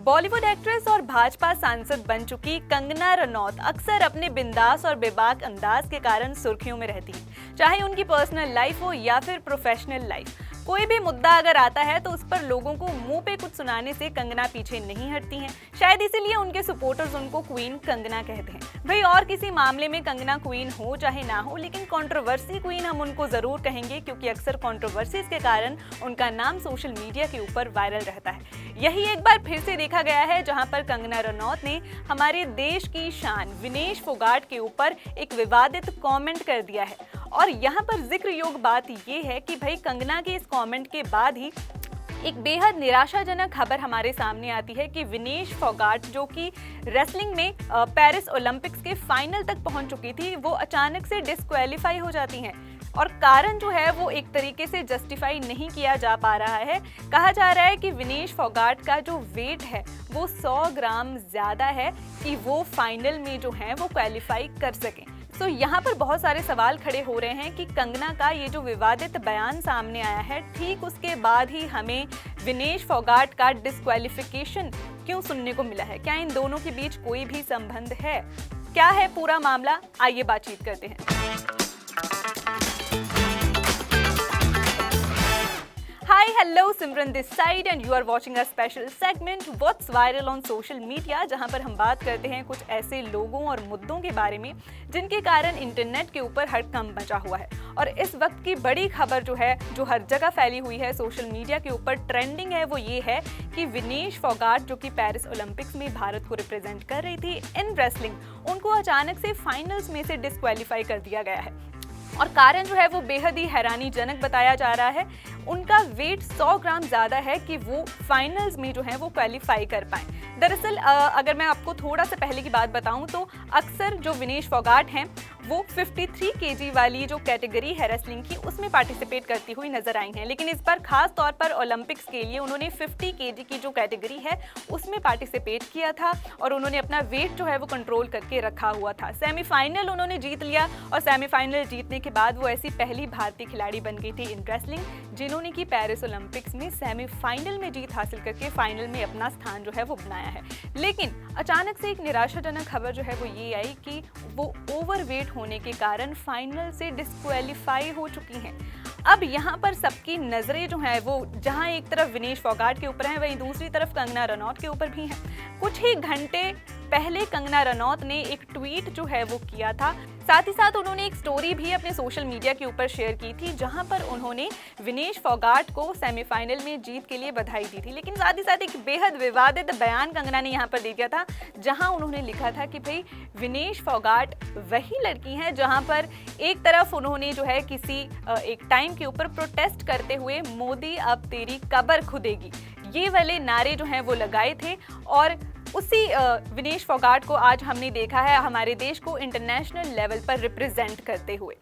Bollywood actress और भाजपा सांसद बन चुकी कंगना रनौत अक्सर अपने बिंदास और बेबाक अंदाज के कारण सुर्खियों में रहती हैं। चाहे उनकी पर्सनल लाइफ हो या फिर प्रोफेशनल लाइफ, कोई भी मुद्दा अगर आता है तो उस पर लोगों को मुंह पे कुछ सुनाने से कंगना पीछे नहीं हटती हैं। शायद इसीलिए उनके सपोर्टर्स उनको क्वीन कंगना कहते हैं। भाई और किसी मामले में कंगना क्वीन हो चाहे ना हो, लेकिन कंट्रोवर्सी क्वीन हम उनको जरूर कहेंगे, क्योंकि अक्सर कंट्रोवर्सीज के कारण उनका नाम सोशल मीडिया के ऊपर वायरल रहता है। यही एक बार फिर से देखा गया है, जहां पर कंगना रनौत ने हमारे देश की शान विनेश फोगाट के ऊपर एक विवादित कमेंट कर दिया है। और यहाँ पर जिक्र योग बात ये है कि भाई कंगना के इस कमेंट के बाद ही एक बेहद निराशाजनक खबर हमारे सामने आती है कि विनेश फोगाट, जो कि रेसलिंग में पेरिस ओलंपिक्स के फाइनल तक पहुंच चुकी थी, वो अचानक से डिस्क्वालीफाई हो जाती हैं। और कारण जो है वो एक तरीके से जस्टिफाई नहीं किया जा पा रहा है। कहा जा रहा है कि विनेश फोगाट का जो वेट है वो 100 ग्राम ज़्यादा है कि वो फाइनल में जो है वो क्वालिफाई कर सकें। तो यहाँ पर बहुत सारे सवाल खड़े हो रहे हैं कि कंगना का ये जो विवादित बयान सामने आया है, ठीक उसके बाद ही हमें विनेश फोगाट का डिस्क्वालिफिकेशन क्यों सुनने को मिला है। क्या इन दोनों के बीच कोई भी संबंध है? क्या है पूरा मामला? आइए बातचीत करते हैं। Hi, hello, Simran this side and you are watching a special segment what's viral on social media, जहां पर हम बात करते हैं कुछ ऐसे लोगों और मुद्दों के बारे में जिनके कारण इंटरनेट के ऊपर हड़कंप मचा हुआ है। और इस वक्त की बड़ी खबर जो है, जो हर जगह फैली हुई है, सोशल मीडिया के ऊपर ट्रेंडिंग है, वो ये है कि विनेश फोगाट, जो कि पेरिस ओलंपिक्स में भारत को रिप्रेजेंट कर रही थी इन रेसलिंग, उनको अचानक से फाइनल्स में से डिस्क्वालीफाई कर दिया गया है। और कारण जो है वो बेहद ही हैरानीजनक बताया जा रहा है। उनका वेट 100 ग्राम ज़्यादा है कि वो फाइनल्स में जो है वो क्वालिफाई कर पाएँ। दरअसल अगर मैं आपको थोड़ा सा पहले की बात बताऊं तो अक्सर जो विनेश फोगाट हैं वो 53 केजी वाली जो कैटेगरी है रेसलिंग की, उसमें पार्टिसिपेट करती हुई नजर आई हैं। लेकिन इस बार खास तौर पर ओलंपिक्स के लिए उन्होंने 50 केजी की जो कैटेगरी है उसमें पार्टिसिपेट किया था और उन्होंने अपना वेट जो है वो कंट्रोल करके रखा हुआ था। सेमीफाइनल उन्होंने जीत लिया और सेमीफाइनल जीतने के बाद वो ऐसी पहली भारतीय खिलाड़ी बन गई थी इन रेसलिंग जिन्होंने की पेरिस ओलंपिक्स में सेमीफाइनल में जीत हासिल करके फाइनल में अपना स्थान जो है वो बनाया है। लेकिन अचानक से एक निराशाजनक खबर जो है वो ये आई कि वो ओवरवेट होने के कारण फाइनल से डिस्क्वालीफाई हो चुकी हैं। अब यहाँ पर सबकी नजरें जो है वो जहाँ एक तरफ विनेश फोगाट के ऊपर है, वहीं दूसरी तरफ कंगना रनौत के ऊपर भी है। कुछ ही घंटे पहले कंगना रनौत ने एक ट्वीट जो है वो किया था, साथ ही साथ उन्होंने एक स्टोरी भी अपने सोशल मीडिया के ऊपर शेयर की थी, जहां पर उन्होंने विनेश फोगाट को सेमीफाइनल में जीत के लिए बधाई दी थी। लेकिन साथ ही साथ एक बेहद विवादित बयान कंगना ने यहां पर दे दिया था, जहां उन्होंने लिखा था कि भाई विनेश फोगाट वही लड़की हैं जहां पर एक तरफ उन्होंने जो है किसी एक टाइम के ऊपर प्रोटेस्ट करते हुए मोदी अब तेरी कब्र खुदेगी, ये वाले नारे जो हैं वो लगाए थे। और उसी विनेश फोगाट को आज हमने देखा है हमारे देश को इंटरनेशनल लेवल पर रिप्रेजेंट करते हुए।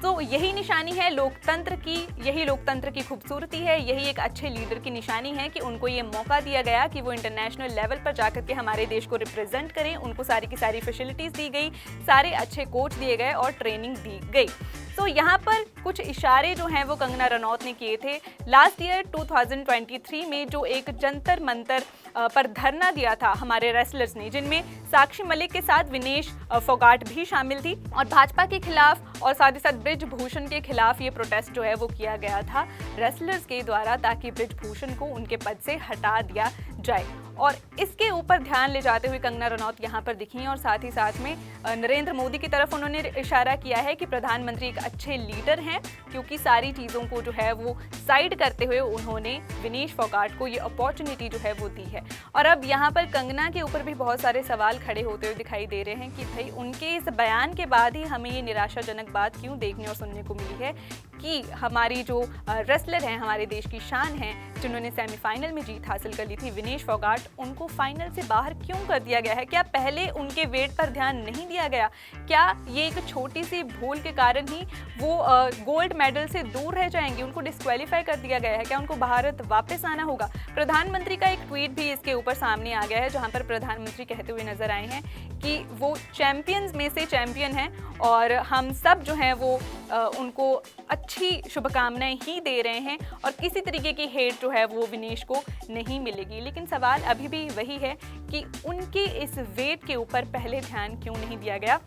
तो यही निशानी है लोकतंत्र की, यही लोकतंत्र की खूबसूरती है, यही एक अच्छे लीडर की निशानी है कि उनको ये मौका दिया गया कि वो इंटरनेशनल लेवल पर जाकर के हमारे देश को रिप्रेजेंट करें। उनको सारी की सारी फैसिलिटीज़ दी गई, सारे अच्छे कोच दिए गए और ट्रेनिंग दी गई। तो यहाँ पर कुछ इशारे जो हैं वो कंगना रनौत ने किए थे। लास्ट ईयर 2023 में जो एक जंतर मंतर पर धरना दिया था हमारे रेसलर्स ने, जिनमें साक्षी मलिक के साथ विनेश फोगाट भी शामिल थी, और भाजपा के खिलाफ और साथ ही साथ ब्रिजभूषण के खिलाफ ये प्रोटेस्ट जो है वो किया गया था रेसलर्स के द्वारा, ताकि ब्रिजभूषण को उनके पद से हटा दिया जाए। और इसके ऊपर ध्यान ले जाते हुए कंगना रनौत यहाँ पर दिखी, और साथ ही साथ में नरेंद्र मोदी की तरफ उन्होंने इशारा किया है कि प्रधानमंत्री एक अच्छे लीडर हैं, क्योंकि सारी चीज़ों को जो है वो साइड करते हुए उन्होंने विनेश फोगाट को ये अपॉर्चुनिटी जो है वो दी है। और अब यहाँ पर कंगना के ऊपर भी बहुत सारे सवाल खड़े होते हुए दिखाई दे रहे हैं कि भाई उनके इस बयान के बाद ही हमें ये निराशाजनक बात क्यों देखने और सुनने को मिली है कि हमारी जो रेसलर हैं, हमारे देश की शान हैं, जिन्होंने सेमीफाइनल में जीत हासिल कर ली थी विनेश फोगाट, उनको फाइनल से बाहर क्यों कर दिया गया है? क्या पहले उनके वेट पर ध्यान नहीं दिया गया? क्या ये एक छोटी सी भूल के कारण ही वो गोल्ड मेडल से दूर रह जाएंगी? उनको डिस्क्वालीफाई कर दिया गया है? क्या उनको भारत वापस आना होगा? प्रधानमंत्री का एक ट्वीट भी इसके ऊपर सामने आ गया है, जहां पर प्रधानमंत्री कहते हुए नजर आए हैं कि वो चैंपियंस में से चैंपियन हैं और हम सब जो हैं वो उनको अच्छी शुभकामनाएं ही दे रहे हैं और किसी तरीके की हेट जो है वो विनेश को नहीं मिलेगी। लेकिन सवाल अभी भी वही है कि उनके इस वेट के ऊपर पहले ध्यान क्यों नहीं दिया गया।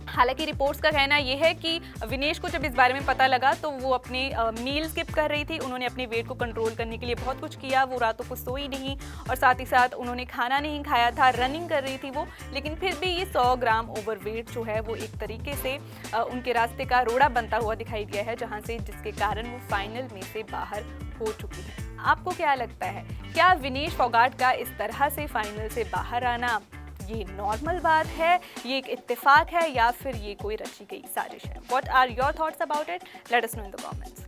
हालांकि रिपोर्ट्स का कहना यह है कि विनेश को जब इस बारे में पता लगा तो वो अपने मील स्किप कर रही थी। उन्होंने अपने वेट को कंट्रोल करने के लिए बहुत कुछ किया, वो रातों को सोई नहीं और साथ ही साथ उन्होंने खाना नहीं खाया था, रनिंग कर रही थी वो। लेकिन फिर भी ये 100 ग्राम ओवरवेट जो है वो एक तरीके से उनके रास्ते का रोड़ा बनता हुआ दिखाई दिया है, जहाँ से जिसके कारण वो फाइनल में से बाहर हो चुकी है। आपको क्या लगता है, क्या विनेश फोगाट का इस तरह से फाइनल से बाहर आना ये नॉर्मल बात है, ये एक इत्तेफाक है, या फिर ये कोई रची गई साजिश है? What are your thoughts about it? Let us know in the comments.